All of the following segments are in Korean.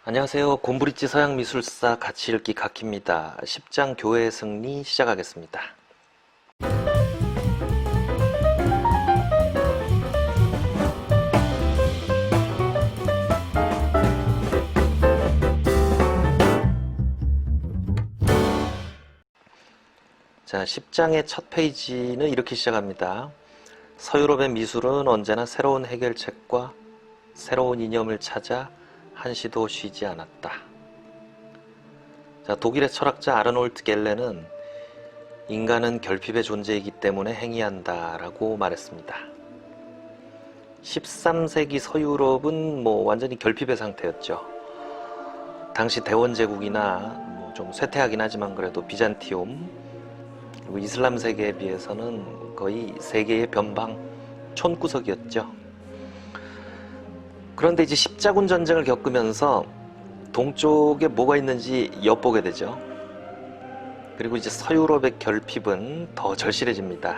안녕하세요. 곰브릿지 서양미술사 같이 읽기 각입니다. 10장 교회의 승리 시작하겠습니다. 자, 10장의 첫 페이지는 이렇게 시작합니다. 서유럽의 미술은 언제나 새로운 해결책과 새로운 이념을 찾아 한시도 쉬지 않았다. 자, 독일의 철학자 아르놀트 겔레는 인간은 결핍의 존재이기 때문에 행위한다 라고 말했습니다. 13세기 서유럽은 완전히 결핍의 상태였죠. 당시 대원제국이나 좀 쇠퇴하긴 하지만 그래도 비잔티움 그리고 이슬람 세계에 비해서는 거의 세계의 변방 촌구석이었죠. 그런데 이제 십자군 전쟁을 겪으면서 동쪽에 뭐가 있는지 엿보게 되죠. 그리고 이제 서유럽의 결핍은 더 절실해집니다.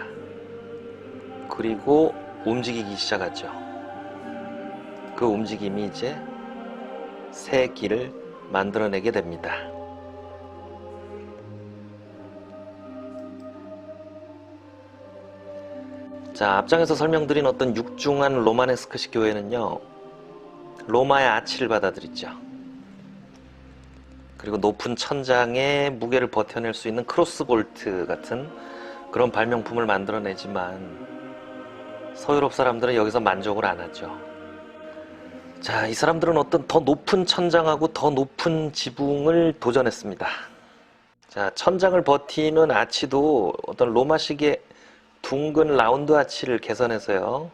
그리고 움직이기 시작하죠. 그 움직임이 이제 새 길을 만들어내게 됩니다. 자, 앞장에서 설명드린 어떤 육중한 로마네스크식 교회는요, 로마의 아치를 받아들이죠. 그리고 높은 천장에 무게를 버텨낼 수 있는 크로스볼트 같은 그런 발명품을 만들어내지만 서유럽 사람들은 여기서 만족을 안 하죠. 자, 이 사람들은 어떤 더 높은 천장하고 더 높은 지붕을 도전했습니다. 자, 천장을 버티는 아치도 어떤 로마식의 둥근 라운드 아치를 개선해서요,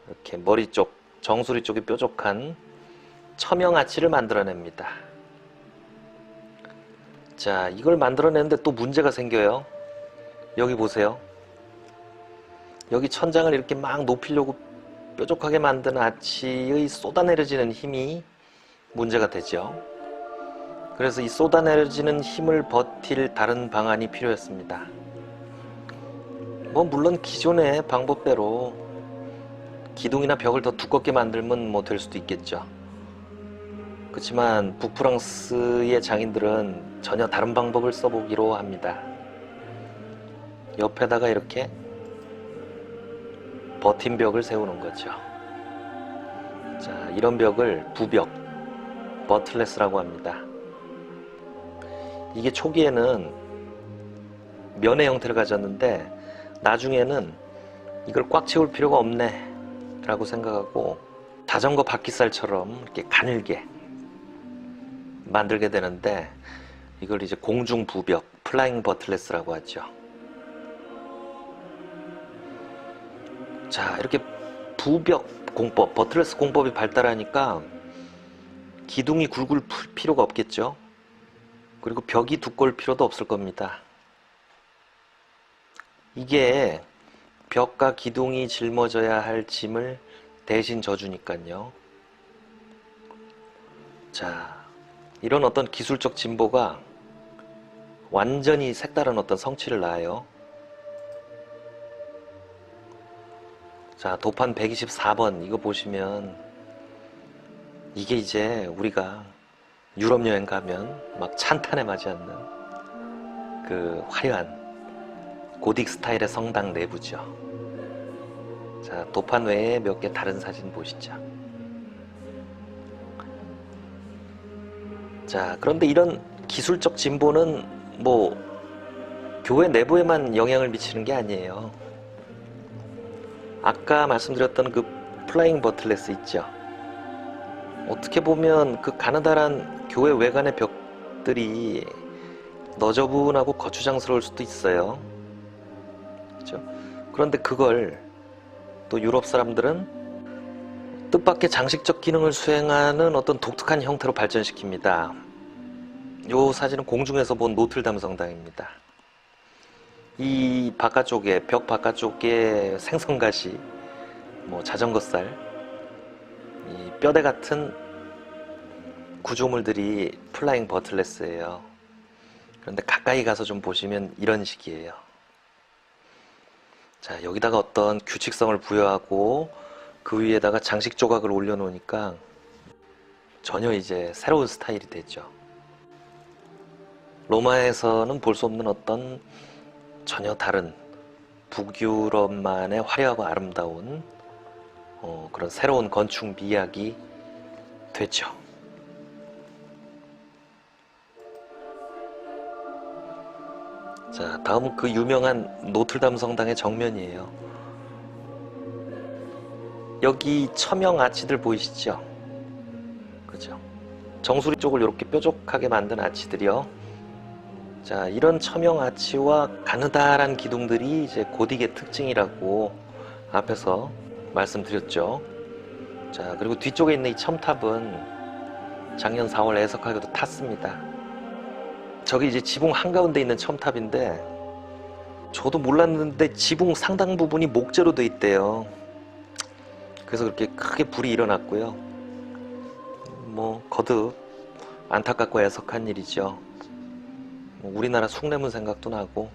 이렇게 머리 쪽, 정수리 쪽이 뾰족한 처명 아치를 만들어냅니다. 자, 이걸 만들어내는데 또 문제가 생겨요. 여기 보세요. 여기 천장을 이렇게 막 높이려고 뾰족하게 만든 아치의 쏟아내려지는 힘이 문제가 되죠. 그래서 이 쏟아내려지는 힘을 버틸 다른 방안이 필요했습니다. 물론 기존의 방법대로 기둥이나 벽을 더 두껍게 만들면 될 수도 있겠죠. 그렇지만 북프랑스의 장인들은 전혀 다른 방법을 써보기로 합니다. 옆에다가 이렇게 버팀벽을 세우는 거죠. 자, 이런 벽을 부벽, 버틀레스라고 합니다. 이게 초기에는 면의 형태를 가졌는데 나중에는 이걸 꽉 채울 필요가 없네 라고 생각하고 자전거 바퀴살처럼 이렇게 가늘게 만들게 되는데 이걸 이제 공중부벽, 플라잉 버틀레스라고 하죠. 자, 이렇게 부벽 공법, 버틀레스 공법이 발달하니까 기둥이 굵을 필요가 없겠죠. 그리고 벽이 두꺼울 필요도 없을 겁니다. 이게 벽과 기둥이 짊어져야 할 짐을 대신 져주니까요. 자, 이런 어떤 기술적 진보가 완전히 색다른 어떤 성취를 낳아요. 자, 도판 124번 이거 보시면 이게 이제 우리가 유럽 여행 가면 막 찬탄에 맞이하는 그 화려한 고딕 스타일의 성당 내부죠. 자, 도판 외에 몇 개 다른 사진 보시죠. 자, 그런데 이런 기술적 진보는 교회 내부에만 영향을 미치는 게 아니에요. 아까 말씀드렸던 그 플라잉 버틀레스 있죠. 어떻게 보면 그 가느다란 교회 외관의 벽들이 너저분하고 거추장스러울 수도 있어요. 그렇죠? 그런데 그걸 또 유럽 사람들은 뜻밖의 장식적 기능을 수행하는 어떤 독특한 형태로 발전시킵니다. 이 사진은 공중에서 본 노틀담 성당입니다. 이 바깥쪽에, 벽 바깥쪽에 생선가시, 자전거살, 이 뼈대 같은 구조물들이 플라잉 버틀레스예요. 그런데 가까이 가서 좀 보시면 이런 식이에요. 자, 여기다가 어떤 규칙성을 부여하고 그 위에다가 장식 조각을 올려놓으니까 전혀 이제 새로운 스타일이 됐죠. 로마에서는 볼 수 없는 어떤 전혀 다른 북유럽만의 화려하고 아름다운 그런 새로운 건축 미학이 됐죠. 자, 다음 그 유명한 노틀담 성당의 정면이에요. 여기 처명 아치들 보이시죠? 그죠? 정수리 쪽을 이렇게 뾰족하게 만든 아치들이요. 자, 이런 처명 아치와 가느다란 기둥들이 이제 고딕의 특징이라고 앞에서 말씀드렸죠. 자, 그리고 뒤쪽에 있는 이 첨탑은 작년 4월 애석하게도 탔습니다. 저기 이제 지붕 한가운데 있는 첨탑인데 저도 몰랐는데 지붕 상당 부분이 목재로 돼 있대요. 그래서 그렇게 크게 불이 일어났고요. 뭐 거듭 안타깝고 애석한 일이죠. 뭐 우리나라 숭례문 생각도 나고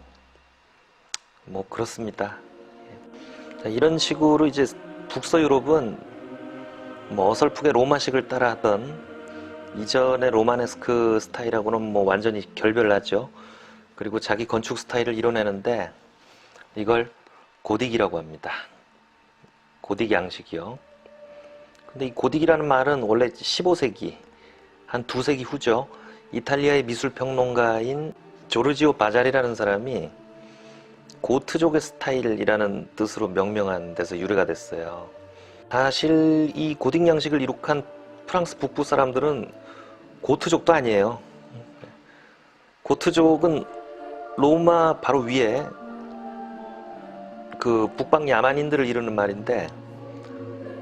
뭐 그렇습니다. 자, 이런 식으로 이제 북서유럽은 뭐 어설프게 로마식을 따라하던 이전의 로마네스크 스타일하고는 뭐 완전히 결별나죠. 그리고 자기 건축 스타일을 이뤄내는데 이걸 고딕이라고 합니다. 고딕 양식이요. 근데 이 고딕이라는 말은 원래 15세기 한 2세기 후죠. 이탈리아의 미술평론가인 조르지오 바자리라는 사람이 고트족의 스타일이라는 뜻으로 명명한 데서 유래가 됐어요. 사실 이 고딕 양식을 이룩한 프랑스 북부 사람들은 고트족도 아니에요. 고트족은 로마 바로 위에 그 북방 야만인들을 이루는 말인데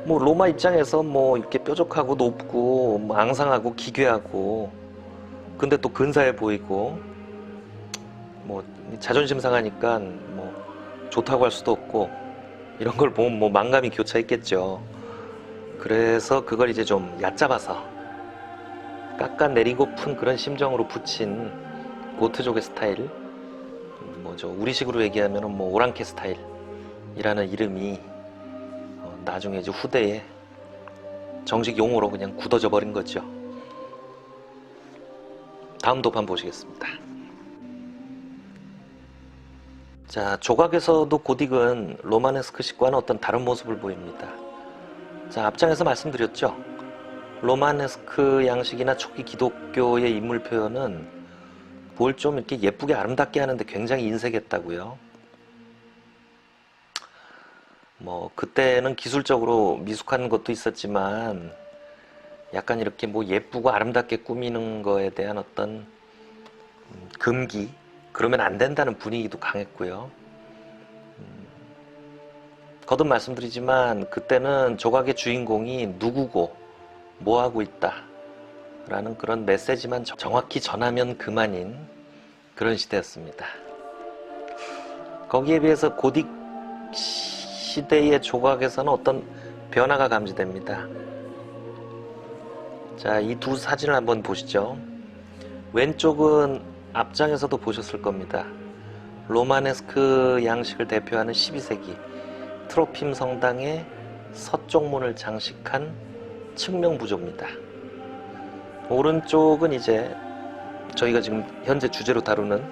뭐 로마 입장에서 뭐 이렇게 뾰족하고 높고 뭐 앙상하고 기괴하고 근데 또 근사해 보이고 뭐 자존심 상하니까 뭐 좋다고 할 수도 없고 이런 걸 보면 뭐 만감이 교차했겠죠. 그래서 그걸 이제 좀 얕잡아서 깎아내리고픈 그런 심정으로 붙인 고트족의 스타일, 뭐죠 우리식으로 얘기하면 뭐 오랑캐 스타일이라는 이름이 나중에 이제 후대에 정식 용어로 그냥 굳어져 버린 거죠. 다음 도판 보시겠습니다. 자, 조각에서도 고딕은 로마네스크식과는 어떤 다른 모습을 보입니다. 자, 앞장에서 말씀드렸죠. 로마네스크 양식이나 초기 기독교의 인물 표현은 뭘 좀 이렇게 예쁘게 아름답게 하는데 굉장히 인색했다고요. 뭐 그때는 기술적으로 미숙한 것도 있었지만 약간 이렇게 뭐 예쁘고 아름답게 꾸미는 거에 대한 어떤 금기, 그러면 안 된다는 분위기도 강했고요. 거듭 말씀드리지만 그때는 조각의 주인공이 누구고 뭐 하고 있다 라는 그런 메시지만 정확히 전하면 그만인 그런 시대였습니다. 거기에 비해서 고딕 시대의 조각에서는 어떤 변화가 감지됩니다. 자, 이 두 사진을 한번 보시죠. 왼쪽은 앞장에서도 보셨을 겁니다. 로마네스크 양식을 대표하는 12세기 트로핌 성당의 서쪽 문을 장식한 측면 부조입니다. 오른쪽은 이제 저희가 지금 현재 주제로 다루는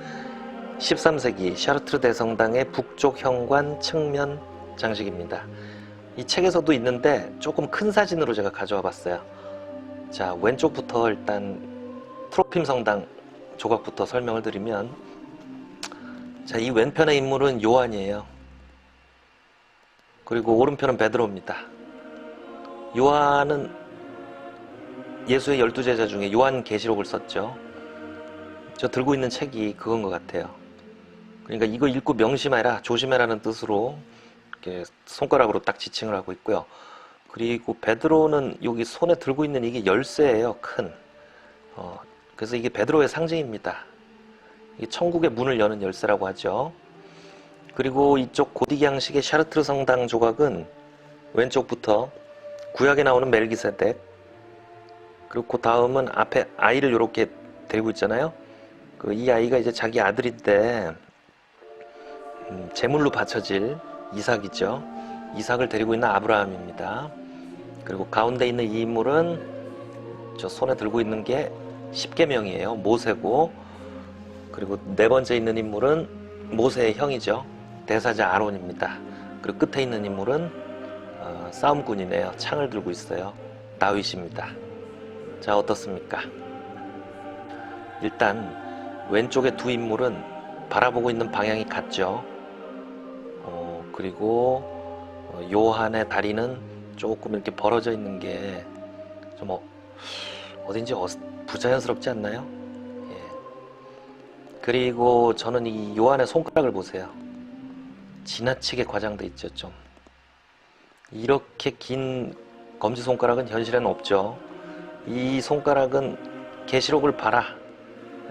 13세기 샤르트르 대성당의 북쪽 현관 측면 장식입니다. 이 책에서도 있는데 조금 큰 사진으로 제가 가져와 봤어요. 자, 왼쪽부터 일단 트로핌 성당 조각부터 설명을 드리면, 자, 이 왼편의 인물은 요한이에요. 그리고 오른편은 베드로입니다. 요한은 예수의 12제자 중에 요한계시록을 썼죠. 저 들고 있는 책이 그건 것 같아요. 그러니까 이거 읽고 명심해라, 조심해라는 뜻으로 이렇게 손가락으로 딱 지칭을 하고 있고요. 그리고 베드로는 여기 손에 들고 있는 이게 열쇠예요, 큰. 그래서 이게 베드로의 상징입니다. 이게 천국의 문을 여는 열쇠라고 하죠. 그리고 이쪽 고딕 양식의 샤르트르 성당 조각은 왼쪽부터 구약에 나오는 멜기세덱, 그리고 그 다음은 앞에 아이를 이렇게 데리고 있잖아요. 이 아이가 이제 자기 아들인데 제물로 바쳐질 이삭이죠. 이삭을 데리고 있는 아브라함입니다. 그리고 가운데 있는 이 인물은 저 손에 들고 있는 게 십계명이에요. 모세고, 그리고 네 번째 있는 인물은 모세의 형이죠. 대사자 아론입니다. 그리고 끝에 있는 인물은 싸움꾼이네요. 창을 들고 있어요. 다윗입니다. 자, 어떻습니까? 일단 왼쪽의 두 인물은 바라보고 있는 방향이 같죠. 그리고 요한의 다리는 조금 이렇게 벌어져 있는 게 좀 어딘지 부자연스럽지 않나요? 예. 그리고 저는 이 요한의 손가락을 보세요. 지나치게 과장돼 있죠. 좀 이렇게 긴 검지손가락은 현실에는 없죠. 이 손가락은 계시록을 봐라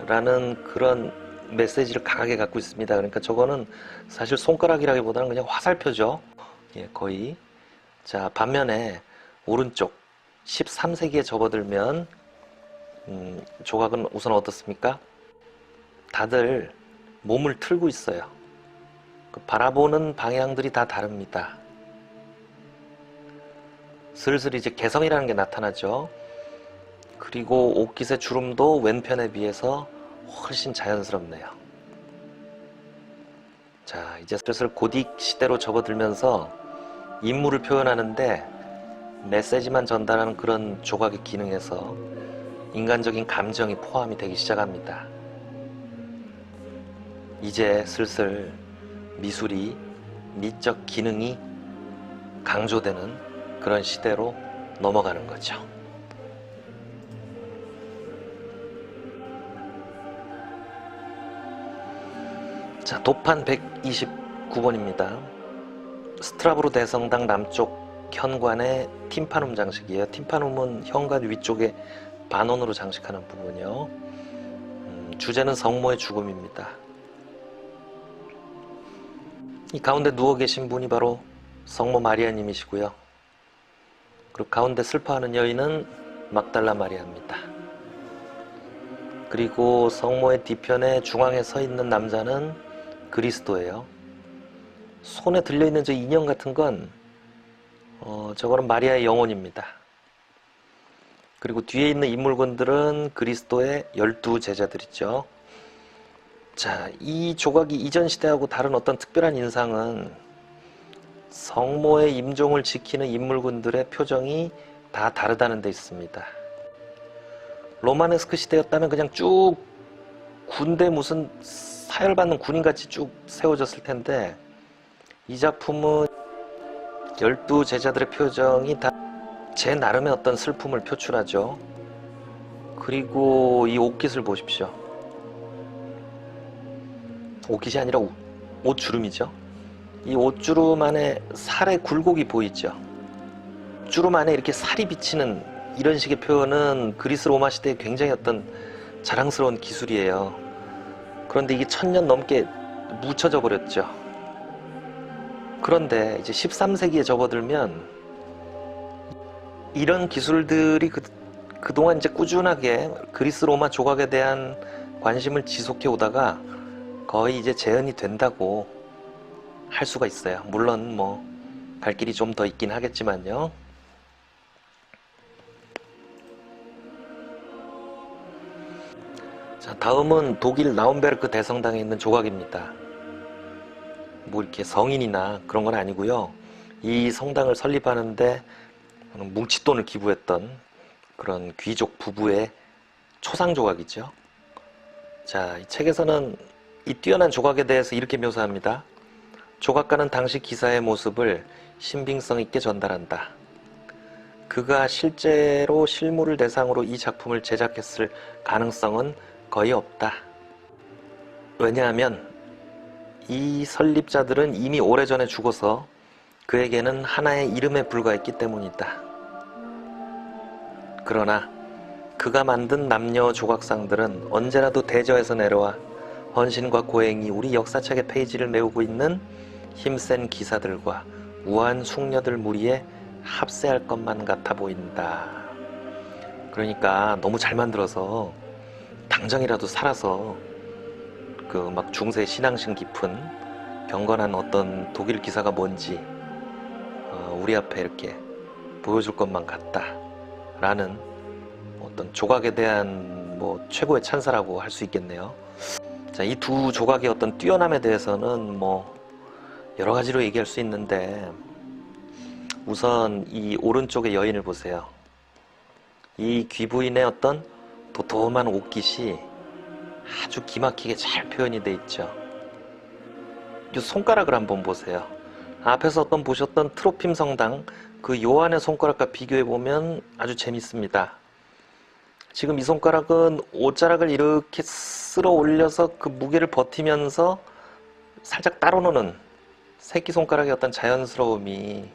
라는 그런 메시지를 강하게 갖고 있습니다. 그러니까 저거는 사실 손가락이라기보다는 그냥 화살표죠. 예, 거의. 자, 반면에 오른쪽 13세기에 접어들면 조각은 우선 어떻습니까? 다들 몸을 틀고 있어요. 그 바라보는 방향들이 다 다릅니다. 슬슬 이제 개성이라는 게 나타나죠. 그리고 옷깃의 주름도 왼편에 비해서 훨씬 자연스럽네요. 자, 이제 슬슬 고딕 시대로 접어들면서 인물을 표현하는데 메시지만 전달하는 그런 조각의 기능에서 인간적인 감정이 포함이 되기 시작합니다. 이제 슬슬 미술이 미적 기능이 강조되는 그런 시대로 넘어가는 거죠. 자, 도판 129번입니다. 스트라브로 대성당 남쪽 현관의 팀파눔 장식이에요. 팀파눔은 현관 위쪽에 반원으로 장식하는 부분이요. 주제는 성모의 죽음입니다. 이 가운데 누워 계신 분이 바로 성모 마리아님이시고요. 그리고 가운데 슬퍼하는 여인은 막달라 마리아입니다. 그리고 성모의 뒤편에 중앙에 서 있는 남자는 그리스도예요. 손에 들려있는 저 인형 같은 건 저거는 마리아의 영혼입니다. 그리고 뒤에 있는 인물군들은 그리스도의 12 제자들이죠. 자, 이 조각이 이전 시대하고 다른 어떤 특별한 인상은 성모의 임종을 지키는 인물군들의 표정이 다 다르다는 데 있습니다. 로마네스크 시대였다면 그냥 쭉 군대 무슨 사열받는 군인같이 쭉 세워졌을 텐데, 이 작품은 12 제자들의 표정이 다 제 나름의 어떤 슬픔을 표출하죠. 그리고 이 옷깃을 보십시오. 옷깃이 아니라 옷주름이죠. 이 옷주름 안에 살의 굴곡이 보이죠. 주름 안에 이렇게 살이 비치는 이런 식의 표현은 그리스 로마 시대에 굉장히 어떤 자랑스러운 기술이에요. 그런데 이게 1000년 넘게 묻혀져 버렸죠. 그런데 이제 13세기에 접어들면 이런 기술들이 그동안 이제 꾸준하게 그리스 로마 조각에 대한 관심을 지속해 오다가 거의 이제 재현이 된다고 할 수가 있어요. 물론 뭐 갈 길이 좀 더 있긴 하겠지만요. 자, 다음은 독일 나움베르크 대성당에 있는 조각입니다. 뭐 이렇게 성인이나 그런 건 아니고요. 이 성당을 설립하는데 뭉칫돈을 기부했던 그런 귀족 부부의 초상 조각이죠. 자, 이 책에서는 이 뛰어난 조각에 대해서 이렇게 묘사합니다. 조각가는 당시 기사의 모습을 신빙성 있게 전달한다. 그가 실제로 실물을 대상으로 이 작품을 제작했을 가능성은 거의 없다. 왜냐하면 이 설립자들은 이미 오래전에 죽어서 그에게는 하나의 이름에 불과했기 때문이다. 그러나 그가 만든 남녀 조각상들은 언제라도 대저에서 내려와 헌신과 고행이 우리 역사책의 페이지를 메우고 있는 힘센 기사들과 우아한 숙녀들 무리에 합세할 것만 같아 보인다. 그러니까 너무 잘 만들어서 당장이라도 살아서 그 막 중세 신앙심 깊은 경건한 어떤 독일 기사가 뭔지 우리 앞에 이렇게 보여줄 것만 같다 라는 어떤 조각에 대한 뭐 최고의 찬사라고 할 수 있겠네요. 자, 이 두 조각의 어떤 뛰어남에 대해서는 뭐 여러 가지로 얘기할 수 있는데, 우선 이 오른쪽의 여인을 보세요. 이 귀부인의 어떤 도톰한 옷깃이 아주 기막히게 잘 표현이 돼 있죠. 이 손가락을 한번 보세요. 앞에서 어떤 보셨던 트로핌 성당 그 요한의 손가락과 비교해 보면 아주 재밌습니다. 지금 이 손가락은 옷자락을 이렇게 쓸어 올려서 그 무게를 버티면서 살짝 따로 노는 새끼손가락의 어떤 자연스러움이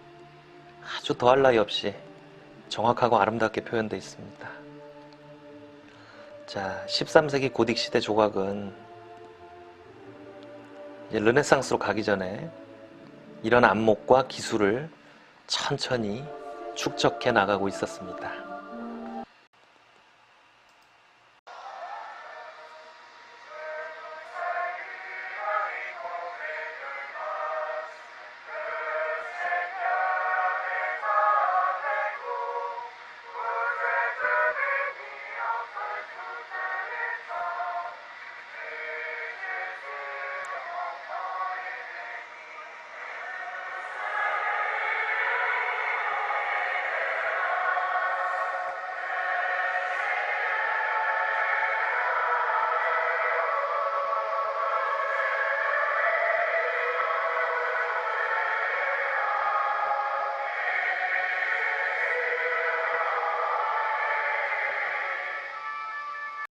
아주 더할 나위 없이 정확하고 아름답게 표현되어 있습니다. 자, 13세기 고딕 시대 조각은 이제 르네상스로 가기 전에 이런 안목과 기술을 천천히 축적해 나가고 있었습니다.